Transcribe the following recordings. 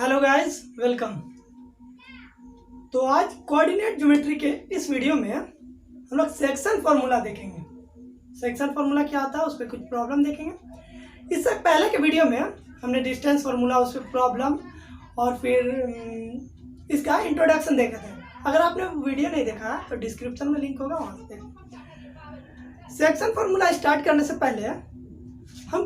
Hello guys, welcome. तो आज coordinate geometry के इस वीडियो में हम लोग सेक्शन फार्मूला देखेंगे। सेक्शन फार्मूला क्या होता है, उस पर कुछ प्रॉब्लम देखेंगे। इससे पहले के वीडियो में हमने डिस्टेंस फार्मूला, उस पर प्रॉब्लम और फिर इसका इंट्रोडक्शन देखे थे। अगर आपने वीडियो नहीं देखा तो डिस्क्रिप्शन में लिंक होगा, वहाँ से। सेक्शन फार्मूला स्टार्ट करने से पहले हम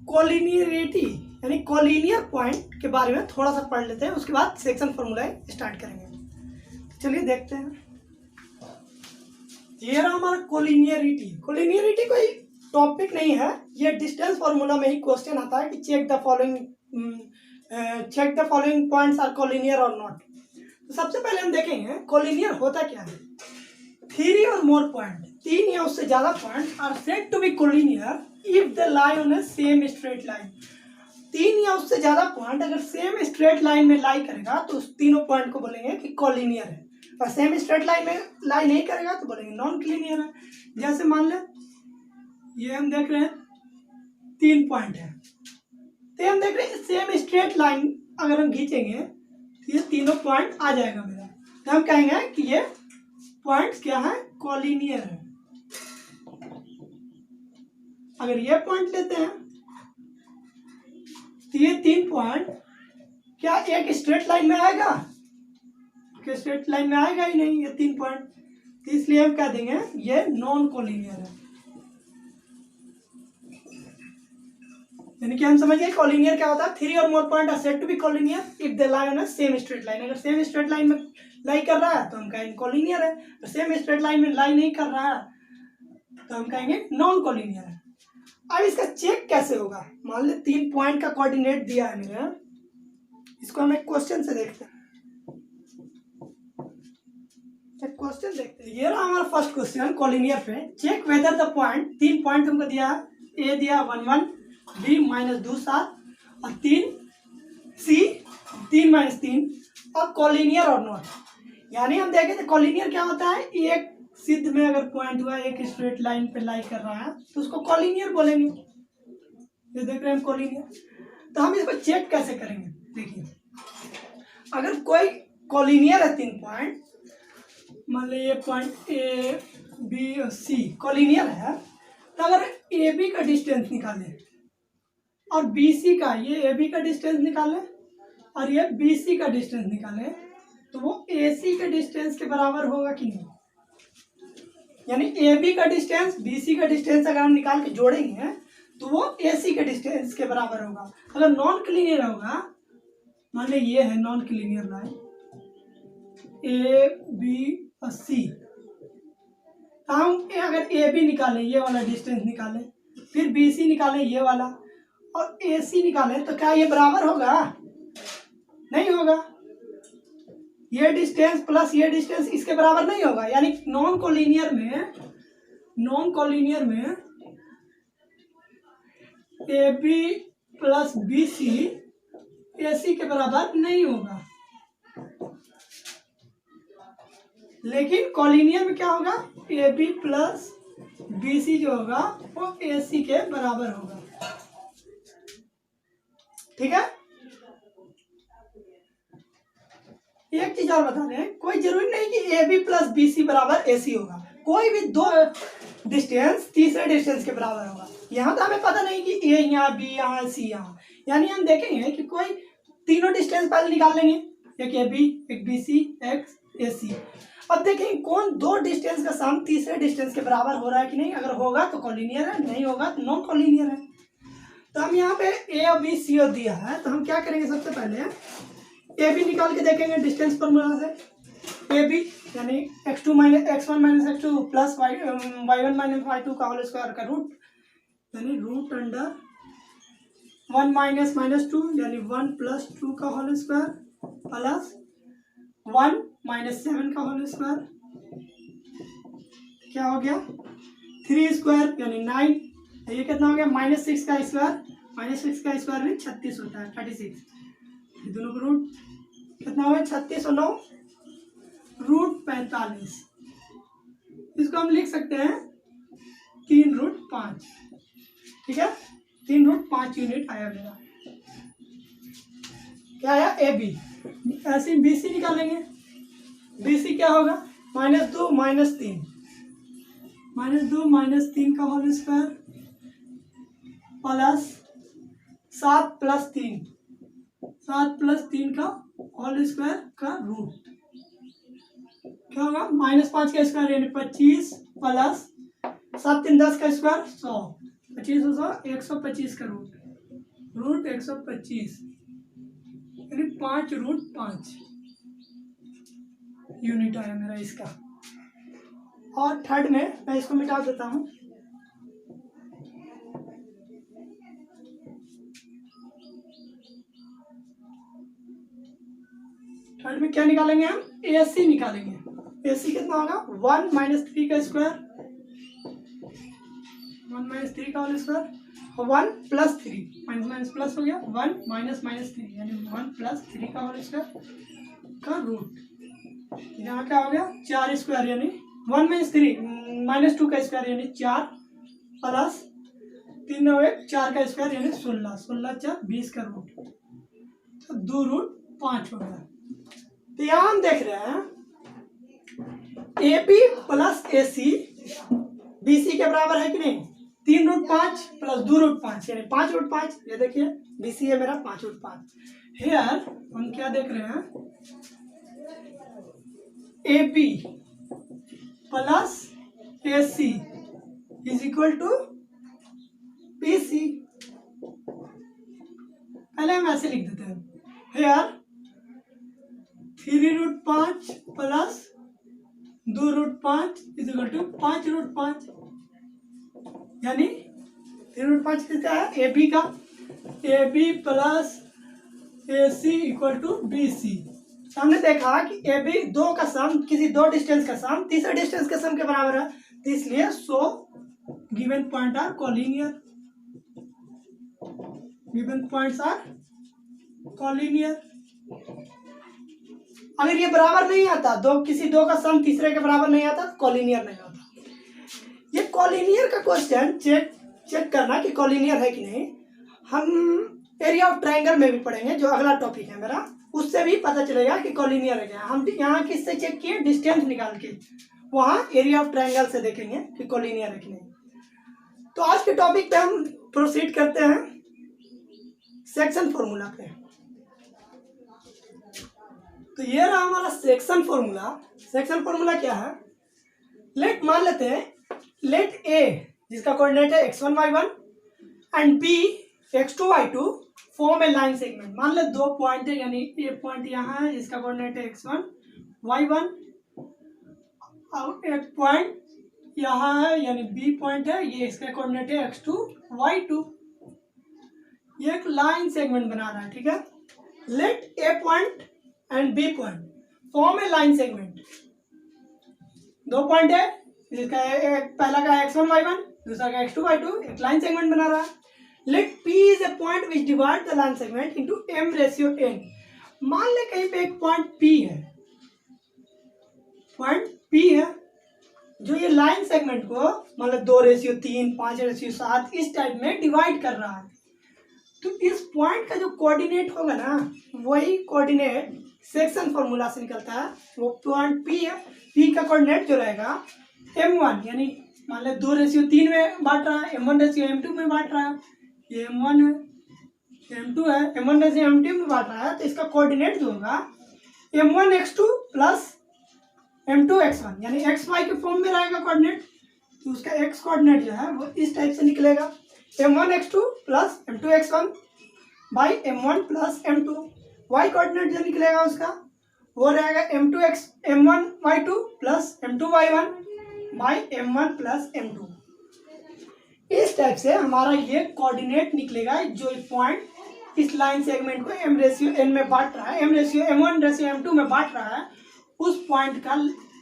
कोलिनियरिटी यानी कोलिनियर पॉइंट के बारे में थोड़ा सा पढ़ लेते हैं, उसके बाद सेक्शन फार्मूला स्टार्ट करेंगे। चलिए देखते हैं। ये रहा हमारा कोलिनियरिटी। कोलिनियरिटी कोई टॉपिक नहीं है, ये डिस्टेंस फार्मूला में ही क्वेश्चन आता है कि check the following points are collinear और नॉट। तो सबसे पहले हम देखेंगे कोलिनियर होता क्या है। 3 और मोर पॉइंट, 3 या उससे ज्यादा point are said to be collinear if they lie on a same straight line. 3 या उससे ज्यादा पॉइंट अगर सेम स्ट्रेट लाइन में लाई करेगा तो उस तीनों पॉइंट को बोलेंगे कि कोलिनियर है, और सेम स्ट्रेट लाइन में लाई नहीं करेगा तो बोलेंगे नॉन कोलिनियर है। जैसे मान लें ये हम देख रहे हैं 3 पॉइंट है, तो हम देख रहे हैं सेम स्ट्रेट लाइन अगर हम खींचेंगे तो ये तीनों पॉइंट आ जाएगा मेरा, तो हम कहेंगे कि ये पॉइंट्स क्या है, कोलिनियर है। अगर ये पॉइंट लेते हैं तो ये 3 पॉइंट क्या एक स्ट्रेट लाइन में आएगा? स्ट्रेट लाइन में आएगा ही नहीं ये 3 पॉइंट, तो इसलिए हम कह देंगे ये नॉन कोलिनियर है। यानी कि हम समझ गए कोलिनियर क्या होता है। 3 और more point are said to be collinear if they lie on a same straight line. अगर सेम स्ट्रेट लाइन में लाई कर रहा है तो हम कहेंगे कोलिनियर है, और सेम स्ट्रेट लाइन में लाई नहीं कर रहा है तो हम कहेंगे नॉन कोलिनियर है। अब इसका चेक कैसे होगा? मान ले 3 पॉइंट का कोऑर्डिनेट दिया है मेरे, इसको हम एक क्वेश्चन से देखते हैं। क्वेश्चन देखते हैं। ये रहा हमारा फर्स्ट क्वेश्चन कोलिनियर पे। Check whether the point, 3 point हमको दिया है। ए दिया 1 1, बी -2 7 और 3 सी 3 -3 और कोलिनियर और नॉट। यानी हम देखें तो कोलिनियर क्या होता है, एक सिद्ध में अगर पॉइंट हुआ एक स्ट्रेट लाइन पे लाई कर रहा है तो उसको कोलिनियर बोलेंगे। ये देख रहे हैं हम कोलिनियर। तो हम इसको चेक कैसे करेंगे? देखिए, अगर कोई कोलिनियर है 3 पॉइंट, मान लीजिए ये पॉइंट ए बी और सी कोलिनियर है, तो अगर ए बी का डिस्टेंस निकालें और बी सी का, ये ए बी का डिस्टेंस निकालें और ये बी सी का डिस्टेंस निकालें, तो वो ए सी के डिस्टेंस के बराबर होगा कि नहीं? यानी ए बी का डिस्टेंस बी सी का डिस्टेंस अगर हम निकाल के जोड़ेंगे तो वो ए सी के डिस्टेंस के बराबर होगा। अगर नॉन क्लिनियर होगा, मान लीजिए ये है नॉन क्लिनियर लाइन ए बी और सी, हम अगर ए बी निकालें ये वाला डिस्टेंस निकालें, फिर बी सी निकालें ये वाला, और ए सी निकालें, तो क्या ये बराबर होगा? नहीं होगा। ये डिस्टेंस प्लस ये डिस्टेंस इसके बराबर नहीं होगा। यानी नॉन कोलिनियर में A B plus B C A C के बराबर नहीं होगा। लेकिन कोलिनियर में क्या होगा, A B plus B C जो होगा वो ए सी के बराबर होगा। ठीक है। एक चीज और बता दें, कोई जरूरी नहीं कि A B plus B C बराबर ए सी होगा। कोई भी 2 डिस्टेंस तीसरे डिस्टेंस के बराबर होगा। यहाँ तो हमें पता नहीं कि ए यहाँ, बी यहाँ, सी यहाँ। यानी हम देखेंगे कि कोई तीनों डिस्टेंस पहले निकाल लेंगे, एक ए बी, एक बी सी, एक ए सी। अब देखेंगे कौन 2 डिस्टेंस का सम तीसरे डिस्टेंस के बराबर हो रहा है कि नहीं। अगर होगा तो कोलिनियर है, नहीं होगा तो नॉन कोलिनियर है। तो हम यहाँ पे ए और बी सी और दिया है, तो हम क्या करेंगे, सबसे पहले ए बी निकाल के देखेंगे डिस्टेंस फार्मूला से। ए बी यानी x2 x1 - x2 plus y1 - y2 का होल स्क्वायर का रूट, यानी रूट अंडर 1 - -2 यानी 1 + 2 का होल स्क्वायर प्लस 1 - 7 का होल स्क्वायर, क्या हो गया 3 स्क्वायर यानी 9। ये कितना हो गया -6 का स्क्वायर, -6 का स्क्वायर में 36 होता है 36। ये दोनों का रूट कितना हो गया 36 और 9 रूट 45। इसको हम लिख सकते हैं 3√5। ठीक है, 3√5 यूनिट आया मेरा। क्या आया ए बी। ऐसे बी सी निकालेंगे, बी सी क्या होगा -2 -3 -2 -3 का होल स्क्वायर प्लस 7 + 3 7 + 3 का होल स्क्वायर का रूट क्या होगा -5 का स्क्वायर यानी 25 प्लस 7 3 10 का स्क्वायर 100 25 100 125 का रूट 125 यानी 5√5 यूनिट आया मेरा इसका। और थर्ड में मैं इसको मिटा देता हूँ। थर्ड में क्या निकालेंगे हम ए सी निकालेंगे। ए सी कितना होगा 1 - 3 का स्क्वायर 1 - 3 का होल स्क्वायर 1 + 3 माइनस प्लस हो गया 1 - -3 यानी 1 + 3 का होल स्क्वायर का रूट। यहाँ क्या हो गया 4 स्क्वायर यानी 1 - 3 -2 का स्क्वायर यानी 4 प्लस 3 9 1 4 का स्क्वायर यानी 16 16 4 20 का रूट तो 2√5 हो गया। तो यहाँ हम देख रहे हैं A B plus A C B C के बराबर है कि नहीं 3√5 प्लस 2√5 यानी 5√5। ये देखिए बी सी है मेरा 5√5। हेयर हम क्या देख रहे हैं A B plus A C is equal to B C. पहले हम ऐसे लिख देते हैं here 3√5 plus 2√5 is equal to 5√5 यानी 3√5 किसका है ए बी का A B plus A C equal to B C. हमने देखा कि ए बी दो का सम किसी दो डिस्टेंस का सम तीसरे डिस्टेंस के सम के बराबर है तो इसलिए so given point are collinear given points are collinear. अगर ये बराबर नहीं आता किसी दो का सम तीसरे के बराबर नहीं आता तो कोलिनियर नहीं होता। ये कोलिनियर का क्वेश्चन चेक करना कि कोलिनियर है कि नहीं हम एरिया ऑफ ट्रायंगल में भी पढ़ेंगे जो अगला टॉपिक है मेरा उससे भी पता चलेगा कि कोलिनियर है क्या। हम यहाँ किससे चेक किए डिस्टेंस निकाल के वहाँ एरिया ऑफ ट्रायंगल से देखेंगे कि कोलिनियर है कि नहीं। तो आज के टॉपिक पे हम प्रोसीड करते हैं सेक्शन फॉर्मूला पे। तो ये रहा हमारा सेक्शन फॉर्मूला। सेक्शन फॉर्मूला क्या है लेट मान लेते हैं लेट ए जिसका कोऑर्डिनेट है x1 y1 and b x2 y2 form a line segment. मान ले दो पॉइंट है यानी ये पॉइंट यहाँ है इसका कोऑर्डिनेट है x1 y1 और एक पॉइंट यहाँ है यानी b पॉइंट है ये इसका कोऑर्डिनेट है x2 y2। ये एक लाइन सेगमेंट बना रहा है ठीक है। Let A point and B point form a line segment. दो पॉइंट है जिसका पहला का x1 y1 दूसरा का x2 y2 एक लाइन सेगमेंट बना रहा है। Let p is a point which divide the line segment into m/n। मान ले कहीं पे एक पॉइंट p है जो ये लाइन सेगमेंट को मतलब 2:3 5:7 इस टाइप में डिवाइड कर रहा है। तो इस पॉइंट का जो कोऑर्डिनेट होगा ना वही कोऑर्डिनेट सेक्शन फॉर्मूला से निकलता है। वो पॉइंट p है p का कोऑर्डिनेट जो रहेगा m1 यानी मान लो 2:3 में बांट रहा है m1:m2 में बांट रहा है ये m1 है m2 है m1:m2 में बांट रहा है तो इसका कोऑर्डिनेट जो होगा m1x2 प्लस m2x1 यानी xy के फॉर्म में रहेगा कोऑर्डिनेट। तो उसका x कोऑर्डिनेट जो है वो इस टाइप से निकलेगा m1x2 plus m2x1 by m1 plus m2। y coordinate जो निकलेगा उसका वो रहेगा m1y2 plus m2y1 by m1 plus m2। इस टाइप से हमारा ये कोऑर्डिनेट निकलेगा जो पॉइंट इस लाइन सेगमेंट को m/n में बांट रहा है m/m1/m2 में बांट रहा है उस पॉइंट का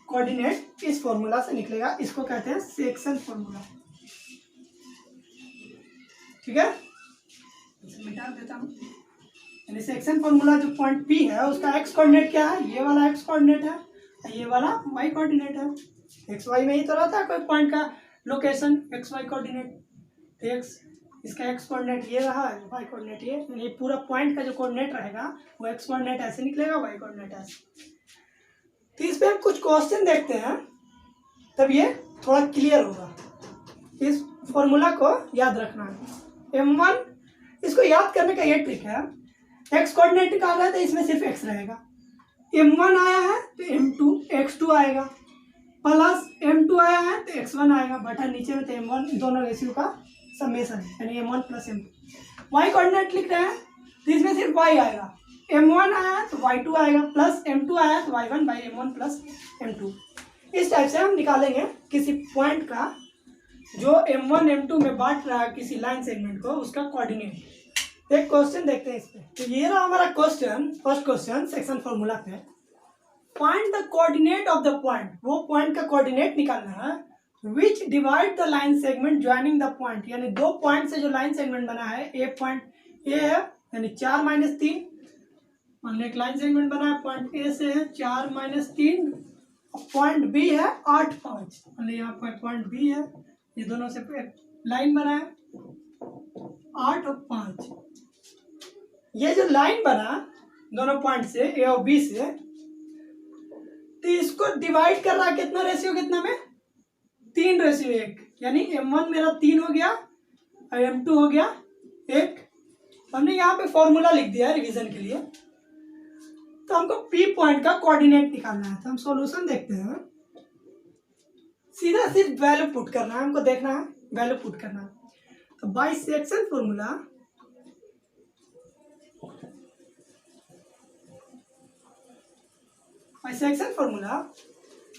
कोऑर्डिनेट इस फॉर्मूला से निकलेगा। इसको कहते हैं सेक्शन फॉर्मूला ठीक है। इसे मिटा देता हूँ यानी सेक्शन फॉर्मूला जो पॉइंट P है उसका x कोऑर्डिनेट क्या है ये वाला x कोऑर्डिनेट है ये वाला y कोऑर्डिनेट है। x y में ही तो रहता है कोई पॉइंट का location x y coordinate x इसका एक्स कोऑर्डिनेट ये रहा, वाई कोऑर्डिनेट ये पूरा पॉइंट का जो कोऑर्डिनेट रहेगा वो एक्स कोऑर्डिनेट ऐसे निकलेगा, वाई कोऑर्डिनेट ऐसे। तो इस पे हम कुछ क्वेश्चन देखते हैं, तब ये थोड़ा क्लियर होगा। इस फॉर्मूला को याद रखना है। m1 इसको याद करने का ये ट्रिक है, एक्स कोऑर्डिनेट निकाल रहा है तो इसमें सिर्फ एक्स रहेगा। m1 आया है तो m2 x2 आएगा, प्लस m2 आया है तो x1 आएगा, बटा नीचे में तो m1 दोनों रेशियो का समेशन है, यानी m1 plus m2। Y coordinate लिख रहे हैं तो इसमें सिर्फ y आएगा, m1 आया तो y2 आएगा, प्लस m2 आया तो y1 by m1 plus m2। इस टाइप से हम निकालेंगे किसी पॉइंट का जो m1 m2 में बांट रहा है किसी लाइन सेगमेंट को, उसका कोऑर्डिनेट। एक क्वेश्चन देखते हैं इस पे। तो ये रहा हमारा question, first question section formula पे। Find the coordinate of the point, वो पॉइंट का कोऑर्डिनेट निकालना है which divide the line segment joining the point, यानी दो पॉइंट से जो लाइन सेगमेंट बना है, ए पॉइंट ए है यानी 4 - 3, मान लो एक लाइन सेगमेंट बना है पॉइंट ए से है 4 - 3, पॉइंट बी है 8 5, मान लो यहाँ पर पॉइंट बी है, ये दोनों से लाइन बना है 8 और 5। ये जो लाइन बना दोनों पॉइंट से ए और बी से, तो इसको डिवाइड कर रहा है कितना रेशियो, कितना में 3:1, यानी m1 मेरा 3 हो गया और m2 हो गया 1। हमने यहाँ पे फॉर्मूला लिख दिया है रिवीजन के लिए। तो हमको P पॉइंट का कोऑर्डिनेट निकालना है, तो हम सॉल्यूशन देखते हैं। सीधा सिर्फ वैल्यू पुट करना है, हमको देखना है वैल्यू पुट करना है। तो बाई सेक्शन फॉर्मूला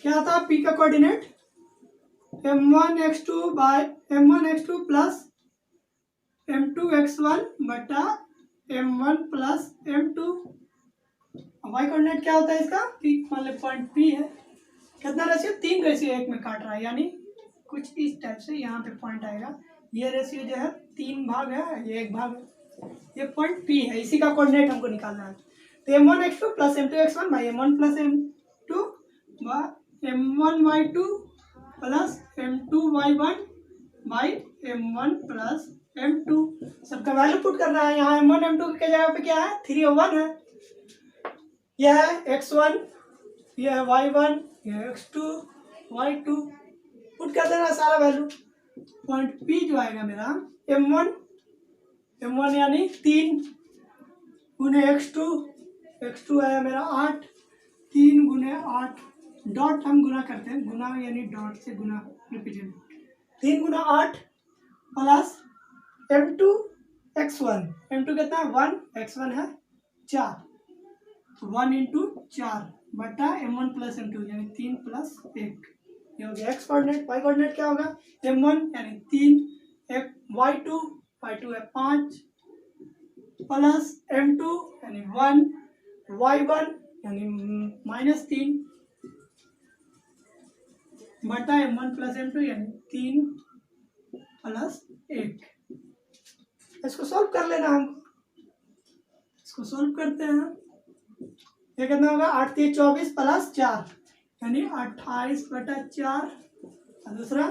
क्या था, P का coordinate m1x2 bye m1x2 plus m2x1 बटा m1 plus m2। Y coordinate क्या होता है इसका, P मान लो पॉइंट P है, कितना रेशियो 3:1 में काट रहा है, यानी कुछ इस टाइप से यहाँ पे पॉइंट आएगा। ये रेशियो जो है 3 भाग है, ये 1 भाग है, ये पॉइंट P है, इसी का कोऑर्डिनेट हमको निकालना है। तो m1x2 plus m2x1 by m1 plus m2 m1y2 plus m2y1 by m1 plus m2। सबका वैल्यू पुट करना है। यहाँ m1 m2 के जगह पे क्या है, 3 और 1 है, यह है x1, यह है y1, यह है x2 y2, पुट कर देना सारा वैल्यू। पॉइंट P जो आएगा मेरा m1 यानी 3 गुने x2 आया मेरा 8, 3 गुने 8, डॉट हम गुना करते हैं, गुना यानी डॉट से गुना रिप्रेजेंट, 3 गुना 8 प्लस m2 कितना है 1, x1 है 4, 1 × 4 बटा m1 प्लस m2 यानी 3 प्लस 1, ये हो गया x कोऑर्डिनेट। y कोऑर्डिनेट क्या होगा, m1 यानी 3, y2 है 5 प्लस m2 यानी 1, y1 यानी -3 बटा m1 प्लस m2 यानी 3 प्लस 1। इसको सॉल्व कर लेना हमको, इसको सॉल्व करते हैं। ये कितना होगा, 8 × 3 = 24 प्लस 4 यानी 28 बटा 4, और दूसरा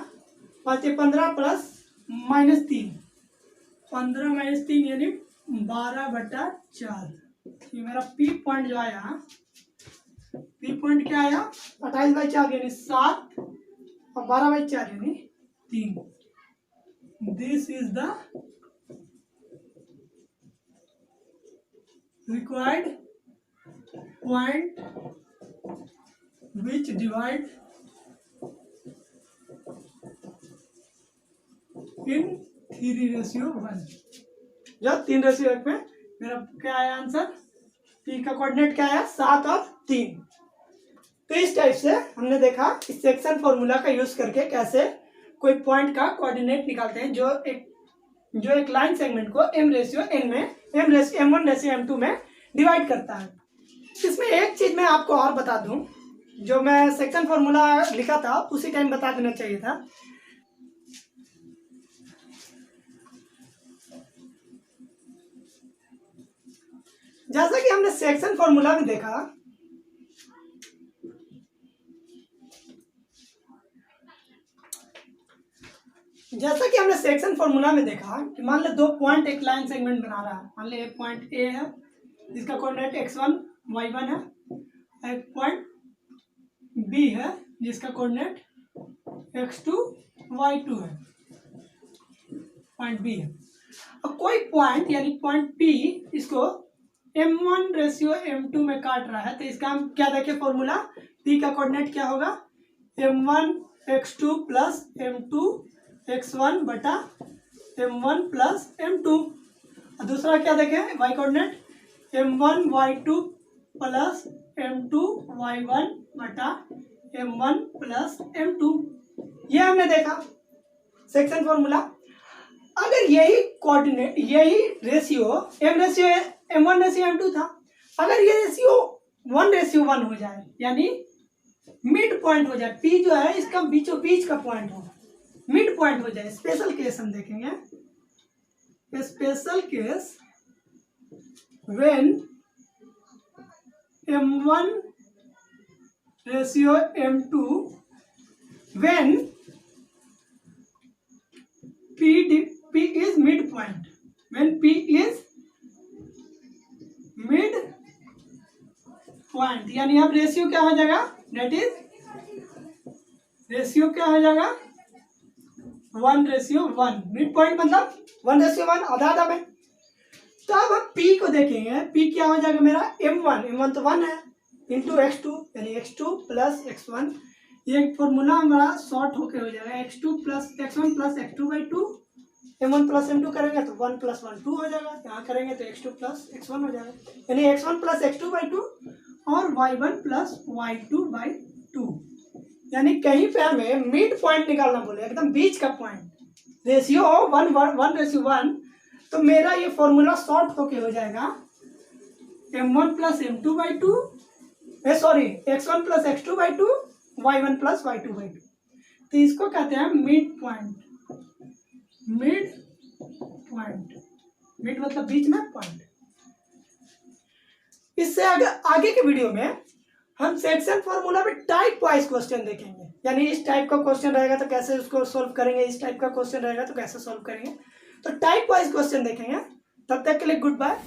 5 × 15 प्लस -3, 15 - 3 यानी 12 बटा 4। ये मेरा P पॉइंट जो आया, P पॉइंट क्या आया, 28/4 यानी 7 और 12/4 यानी 3। This is the required point which divide in 3:1। जब 3:1 में मेरा क्या आया आंसर, P का कोऑर्डिनेट क्या आया 7 और 3। तो इस टाइप से हमने देखा इस सेक्शन फॉर्मूला का यूज करके कैसे कोई पॉइंट का कोऑर्डिनेट निकालते हैं जो एक लाइन सेगमेंट को m/n में m1/m2 में डिवाइड करता है। इसमें एक चीज मैं आपको और बता दूं, जो मैं सेक्शन फॉर्मूला लिखा था उसी टाइम बता देना चाहिए था। जैसा कि हमने सेक्शन फॉर्मूला में देखा, जैसा कि हमने सेक्शन फॉर्मूला में देखा कि मान लो दो पॉइंट एक लाइन सेगमेंट बना रहा है। मान लो एक पॉइंट ए है जिसका कोऑर्डिनेट x1 y1 है, एक पॉइंट बी है जिसका कोऑर्डिनेट x2 y2 है, पॉइंट बी है। अब कोई पॉइंट यानी पॉइंट P इसको m1:m2 में काट रहा है, तो इसका हम क्या देखें फॉर्मूला, P का कोऑर्डिनेट क्या होगा, m1 x2 plus m2 x1 बटा m1 प्लस m2। और दूसरा क्या देखें, y coordinate m1 y2 plus m2 y1 बटा m1 प्लस m2। ये हमने देखा सेक्शन फॉर्मूला। अगर यही कोऑर्डिनेट यही रेशियो m1:m2 था, अगर ये रेशियो 1:1 हो जाए यानी मिड पॉइंट हो जाए, P जो है इसका बीचों बीच का पॉइंट हो, मिड पॉइंट हो जाए, स्पेशल केस हम देखेंगे। Special case when m1:m2 when P is midpoint, when P is midpoint यानी अब रेशियो क्या हो जाएगा, डेट इज रेशियो क्या हो जाएगा 1:1। मिड पॉइंट मतलब 1:1, आधा आधा में। तो अब हम P को देखेंगे, P क्या हो जाएगा मेरा m1 तो 1 है इंटू x2 यानी x2 प्लस x1। ये फॉर्मूला हमारा शॉर्ट होके हो जाएगा x2 plus x1 plus x2/2। m1 plus m2 करेंगे तो 1 + 1 2 हो जाएगा, यहाँ करेंगे तो x2 प्लस x1 हो जाएगा, यानी x1 प्लस x2/2 और y1 प्लस y2/2। यानी कहीं पे हमें मिड पॉइंट निकालना बोले, एकदम बीच का पॉइंट, रेशियो 1:1, तो मेरा ये फॉर्मूला शॉर्ट होके हो जाएगा m1 plus m2/2 sorry x1 plus x2/2 y1 plus y2/2। तो इसको कहते हैं mid point. Mid point, mid मतलब बीच में, पॉइंट। इससे आगे के वीडियो में हम सेक्शन फॉर्मूला में टाइप वाइज क्वेश्चन देखेंगे, यानी इस टाइप का क्वेश्चन रहेगा तो कैसे उसको सॉल्व करेंगे, इस टाइप का क्वेश्चन रहेगा तो कैसे सॉल्व करेंगे, तो टाइप वाइज क्वेश्चन देखेंगे। तब तक के लिए गुड बाय।